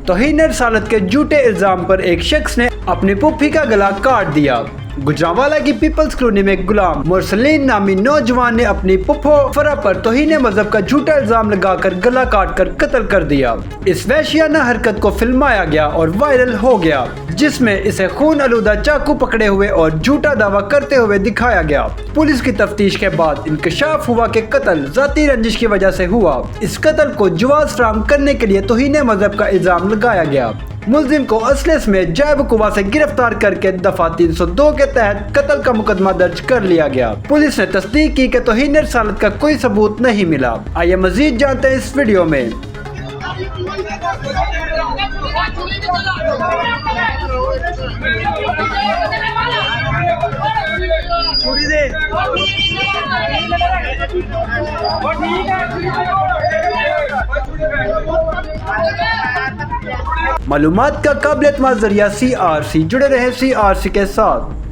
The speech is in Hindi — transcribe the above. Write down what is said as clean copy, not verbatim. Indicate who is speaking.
Speaker 1: तौहीन रसालत के झूठे इल्जाम पर एक शख्स ने अपनी पुप्पी का गला काट दिया। गुजरांवाला की पीपल्स कॉलोनी में गुलाम मुरसलीन नामी नौजवान ने अपनी पुप्पो फरा पर तौहीन मजहब का झूठा इल्जाम लगाकर गला काट कर कत्ल कर दिया। इस वहशियाना हरकत को फिल्माया गया और वायरल हो गया, जिसमें इसे खून आलूदा चाकू पकड़े हुए और झूठा दावा करते हुए दिखाया गया। पुलिस की तफ्तीश के बाद इंकशाफ हुआ कि कत्ल जाती रंजिश की वजह से हुआ। इस कत्ल को जवाज फराहम करने के लिए तौहीन मजहब का इल्जाम लगाया गया। मुलजिम को असले में जायबकुवा से गिरफ्तार करके दफा 302 के तहत कत्ल का मुकदमा दर्ज कर लिया गया। पुलिस ने तस्दीक की कि तौहीन रसालत का कोई सबूत नहीं मिला। आइए मजीद जानते हैं इस वीडियो में। मालूमात का काबिल एतमाद जरिया CRC। जुड़े रहे CRC के साथ।